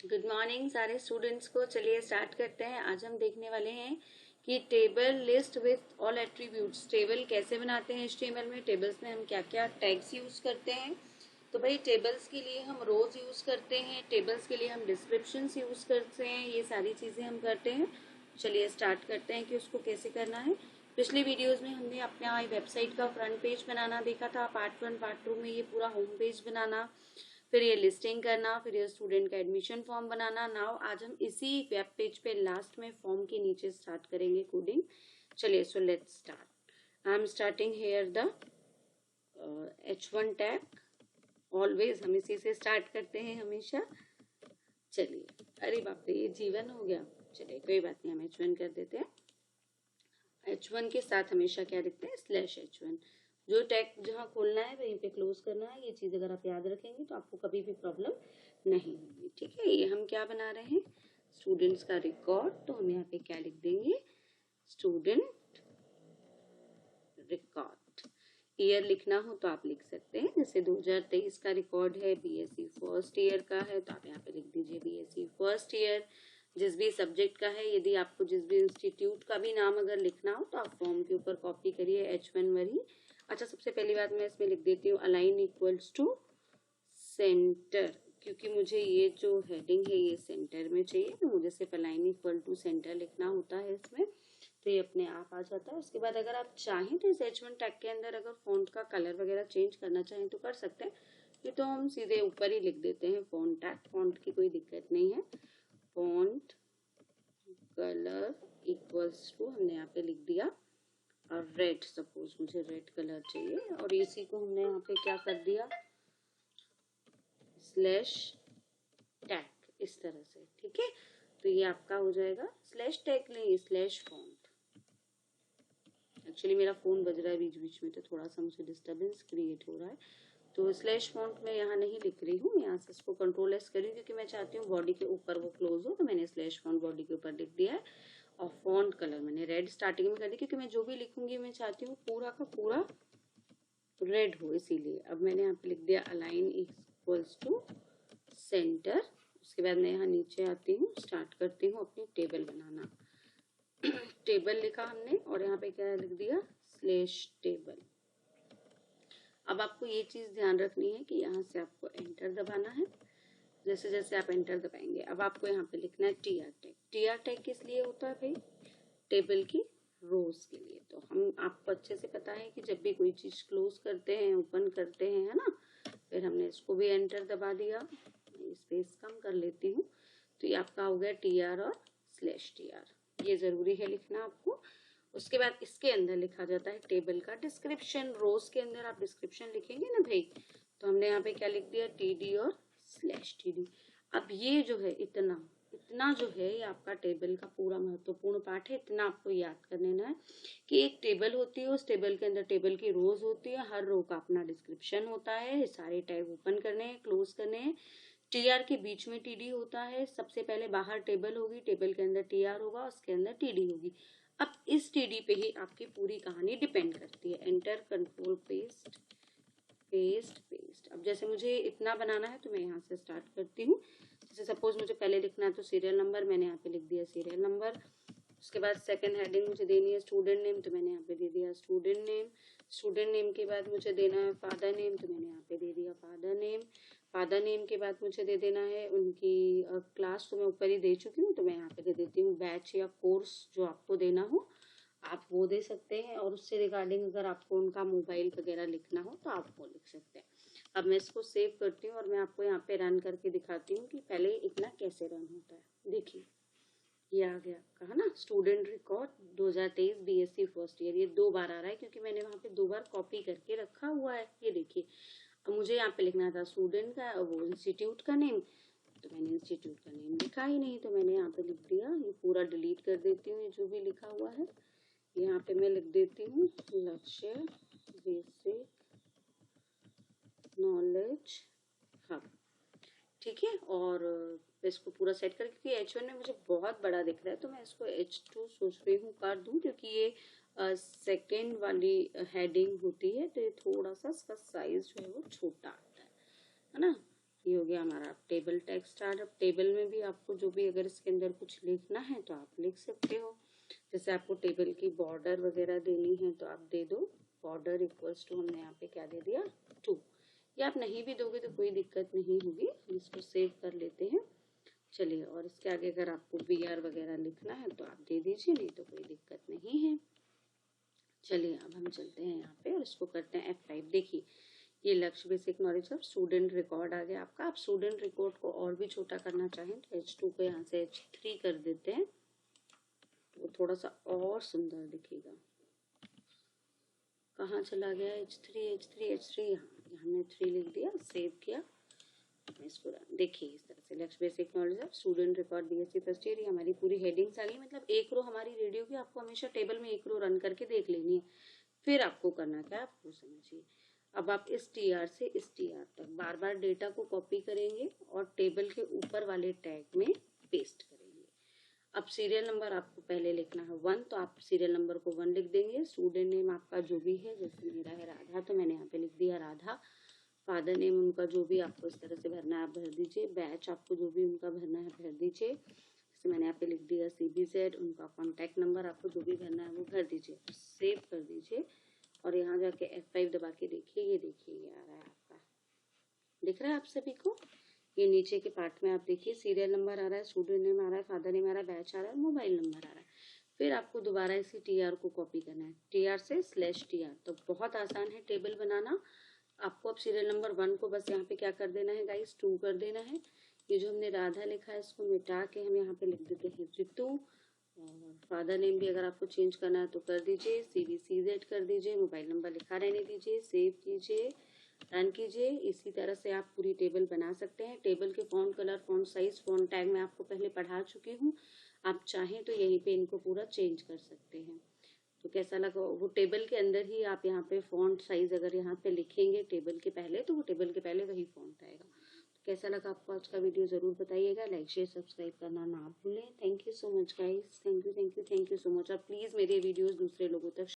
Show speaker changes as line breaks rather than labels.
Good morning सारे students को। चलिए स्टार्ट करते हैं। आज हम देखने वाले हैं कि table list with all attributes, table कैसे बनाते हैं HTML में। टेबल्स में हम क्या क्या टैग्स यूज करते हैं। तो भाई टेबल्स के लिए हम रोज यूज करते हैं, टेबल्स के लिए हम डिस्क्रिप्शंस यूज करते हैं, ये सारी चीजें हम करते हैं। चलिए स्टार्ट करते हैं कि उसको कैसे करना है। पिछले वीडियोस में हमने अपना वेबसाइट का फ्रंट पेज बनाना देखा था। पार्ट 1 पार्ट 2 में ये पूरा होम पेज बनाना, फिर ये लिस्टिंग करना, फिर ये स्टूडेंट का एडमिशन फॉर्म बनाना। नाउ आज हम इसी वेब पेज पे लास्ट में फॉर्म के नीचे स्टार्ट करेंगे कोडिंग। चलिए so let's start. I am starting here the H1 tag. Always हम इसी से स्टार्ट करते हैं हमेशा। चलिए, अरे बाप रे, ये जीवन हो गया। चलिए कोई बात नहीं, हम H1 कर देते हैं। H1 के साथ हमेशा क्या लिखते हैं, /H1। जो टैग जहाँ खोलना है वहीं पे क्लोज करना है। ये चीज अगर आप याद रखेंगे तो आपको कभी भी प्रॉब्लम नहीं होगी। ठीक है, ये हम क्या बना रहे हैं, स्टूडेंट्स का रिकॉर्ड। तो हम यहाँ पे क्या लिख देंगे, स्टूडेंट रिकॉर्ड। ईयर लिखना हो तो आप लिख सकते हैं, जैसे 2023 का रिकॉर्ड है, BSc फर्स्ट ईयर का है, तो आप यहाँ पे लिख दीजिए BSc फर्स्ट ईयर। जिस भी सब्जेक्ट का है, यदि आपको जिस भी इंस्टीट्यूट का भी नाम अगर लिखना हो तो आप फॉर्म के ऊपर कॉपी करिए H1 वही। अच्छा, सबसे पहली बात मैं इसमें लिख देती हूँ अलाइन इक्वल्स टू सेंटर, क्योंकि मुझे ये जो हेडिंग है ये सेंटर में चाहिए, तो मुझे सिर्फ अलाइन इक्वल टू सेंटर लिखना होता है इसमें, तो ये अपने आप आ जाता है। उसके बाद अगर आप चाहें तो इस H1 टैग के अंदर अगर फॉन्ट का कलर वगैरह चेंज करना चाहें तो कर सकते हैं। ये तो हम सीधे ऊपर ही लिख देते हैं फॉन्ट टैग, फॉन्ट की कोई दिक्कत नहीं है। फॉन्ट कलर इक्वल्स टू हमने यहाँ पे लिख दिया और रेड, सपोज मुझे रेड कलर चाहिए, और इसी को हमने यहाँ पे क्या कर दिया, /टैग, इस तरह से। ठीक है, तो ये आपका हो जाएगा /टैग नहीं /फॉन्ट। एक्चुअली मेरा फोन बज रहा है बीच बीच में, तो थोड़ा सा मुझे डिस्टरबेंस क्रिएट हो रहा है। तो /फॉन्ट मैं यहाँ नहीं लिख रही हूँ, यहाँ से इसको Ctrl+S करी क्योंकि मैं चाहती हूँ बॉडी के ऊपर वो क्लोज हो, तो मैंने /फॉन्ट बॉडी के ऊपर लिख दिया है। और फॉन्ट कलर मैंने रेड स्टार्टिंग में कर दी, क्योंकि मैं जो भी लिखूंगी मैं चाहती हूँ पूरा का पूरा रेड हो, इसीलिए। अब मैंने यहाँ पे लिख दिया अलाइन इक्वल्स टू सेंटर। उसके बाद मैं यहाँ नीचे आती हूँ, स्टार्ट करती हूँ अपनी टेबल बनाना। टेबल लिखा हमने और यहाँ पे क्या लिख दिया, /टेबल। अब आपको ये चीज ध्यान रखनी है कि यहाँ से आपको एंटर दबाना है। जैसे जैसे आप एंटर दबाएंगे, अब आपको यहाँ पे लिखना है TR टैग। TR टैग किस लिए होता है भाई, टेबल की रोज के लिए। तो हम आपको अच्छे से पता है कि जब भी कोई चीज क्लोज करते हैं, ओपन करते हैं, है ना, फिर हमने इसको भी एंटर दबा दिया। स्पेस कम कर लेती हूँ, तो ये आपका हो गया TR और /TR। ये जरूरी है लिखना आपको। उसके बाद इसके अंदर लिखा जाता है टेबल का डिस्क्रिप्शन। रोज के अंदर आप डिस्क्रिप्शन लिखेंगे ना भाई, तो हमने यहाँ पे क्या लिख दिया, TD और /TD। अब ये जो है इतना इतना जो है ये आपका टेबल का पूरा महत्वपूर्ण पार्ट है। इतना आपको याद कर लेना है कि एक टेबल होती है, उस टेबल के अंदर टेबल की रोज होती है, हर रो का अपना डिस्क्रिप्शन होता है, सारे टैग ओपन करने हैं, क्लोज करने हैं। TR के बीच में TD होता है। सबसे पहले बाहर टेबल होगी, टेबल के अंदर TR होगा, उसके अंदर TD होगी। अब इस TD पे ही आपकी पूरी कहानी डिपेंड करती है। Enter, control, paste, paste, paste. अब जैसे मुझे इतना बनाना है तो मैं यहाँ से स्टार्ट करती हूँ। जैसे सपोज मुझे पहले लिखना है तो सीरियल नंबर, मैंने यहाँ पे लिख दिया सीरियल नंबर। उसके बाद सेकंड हेडिंग मुझे देनी है स्टूडेंट नेम, तो मैंने यहाँ पे दे दिया स्टूडेंट नेम। स्टूडेंट नेम के बाद मुझे देना है फादर नेम, तो मैंने यहाँ पे दे दिया फादर नेम। फादर नेम के बाद मुझे दे देना है उनकी क्लास, तो मैं ऊपर ही दे चुकी हूँ, तो मैं यहाँ पे दे देती हूँ बैच या कोर्स जो आपको देना हो आप वो दे सकते हैं। और उससे रिगार्डिंग अगर आपको उनका मोबाइल वगैरह लिखना हो तो आप वो लिख सकते हैं। अब मैं इसको सेव करती हूँ और मैं आपको यहाँ पे रन करके दिखाती हूँ कि पहले इतना कैसे रन होता है। देखिए ये आ गया, कहा ना, student record 2023 BSc first year. ये 2 बार आ रहा है क्योंकि मैंने वहाँ पे 2 बार कॉपी करके रखा हुआ है। ये देखिए, अब मुझे यहाँ पे लिखना था स्टूडेंट का वो इंस्टीट्यूट का नेम, तो मैंने इंस्टीट्यूट का नेम लिखा ही नहीं, तो मैंने यहाँ पे लिख दिया। ये पूरा डिलीट कर देती हूँ, ये जो भी लिखा हुआ है यहाँ पे मैं लिख देती हूँ लक्ष्य बेसिक नॉलेज हब। ठीक है, और इसको पूरा सेट कर, क्योंकि H1 में मुझे बहुत बड़ा दिख रहा है तो मैं इसको H2 सोच रही हूँ कर दूँ, क्योंकि ये सेकेंड वाली हेडिंग होती है, तो ये थोड़ा सा इसका साइज जो है वो छोटा आता है ना। ये हो गया हमारा टेबल टेक्स्ट स्टार्ट। अब टेबल में भी आपको जो भी अगर इसके अंदर कुछ लिखना है तो आप लिख सकते हो। जैसे आपको टेबल की बॉर्डर वगैरह देनी है तो आप दे दो बॉर्डर इक्वल्स टू, हमने यहाँ पे क्या दे दिया 2। या आप नहीं भी दोगे तो कोई दिक्कत नहीं होगी, हम इसको सेव कर लेते हैं। चलिए, और इसके आगे अगर आपको BR वगैरह लिखना है तो आप दे दीजिए, नहीं तो कोई दिक्कत नहीं है। चलिए अब हम चलते हैं यहाँ पे और इसको करते हैं F5। देखिए ये Lakshya basic knowledge of student record आ गया आपका। आप स्टूडेंट रिकॉर्ड को और भी छोटा करना चाहें तो H2 को यहाँ से H3 कर देते हैं, वो थोड़ा सा और सुंदर दिखेगा। कहाँ चला गया H3 H3 H3, यहाँ हमने 3 लिख दिया, सेव किया। इसको देखिए इस तरह से लक्ष्य basic knowledge of student record BSc first year, हमारी पूरी हेडिंग्स आ गई। मतलब एक रो हमारी रेडी होगी। आपको हमेशा टेबल में एक रो रन करके देख लेनी है, फिर आपको करना क्या है आपको समझिए। अब आप इस TR से इस TR तक बार बार डेटा को कॉपी करेंगे और टेबल के ऊपर वाले टैग में पेस्ट करेंगे। अब सीरियल नंबर आपको पहले लिखना है 1, तो आप सीरियल नंबर को 1 लिख देंगे। स्टूडेंट नेम आपका जो भी है, जैसे मेरा है राधा तो मैंने यहाँ पे लिख दिया राधा। फादर नेम उनका जो भी आपको इस तरह से भरना है आप भर दीजिए। बैच आपको जो भी उनका भरना है भर दीजिए। जैसे मैंने यहाँ पे लिख दिया CBZ। उनका कॉन्टैक्ट नंबर आपको जो भी भरना है वो भर दीजिए, सेव कर दीजिए। और यहाँ जाके F5 दबा के देखिए, ये देखिए ये आ रहा है आपका, दिख रहा है आप सभी को। ये नीचे के पार्ट में आप देखिए सीरियल नंबर आ रहा है, स्टूडेंट नेम आ रहा है, फादर नेम आ रहा है, बैच आ रहा है, मोबाइल नंबर आ रहा है। फिर आपको दोबारा इसी TR को कॉपी करना है, TR से /TR। तो बहुत आसान है टेबल बनाना। आपको अब सीरियल नंबर 1 को बस यहाँ पे क्या कर देना है गाइस, 2 कर देना है। ये जो हमने राधा लिखा है इसको मिटा के हम यहाँ पे लिख देते हैं रितु। और फादर नेम भी अगर आपको चेंज करना है तो कर दीजिए, CBCZ कर दीजिए, मोबाइल नंबर लिखा रहने दीजिए, सेव कीजिए, रन कीजिए। इसी तरह से आप पूरी टेबल बना सकते हैं। टेबल के font colour, font size, font tag मैं आपको पहले पढ़ा चुकी हूँ। आप चाहें तो यहीं पे इनको पूरा चेंज कर सकते हैं। तो कैसा लगा, वो टेबल के अंदर ही आप यहाँ पे फॉन्ट साइज अगर यहाँ पे लिखेंगे टेबल के पहले तो वो टेबल के पहले वही फॉन्ट आएगा। तो कैसा लगा आपको आज का वीडियो ज़रूर बताइएगा। लाइक शेयर सब्सक्राइब करना ना भूलें। Thank you so much guys, thank you so much. और प्लीज़ मेरे वीडियोज़ दूसरे लोगों तक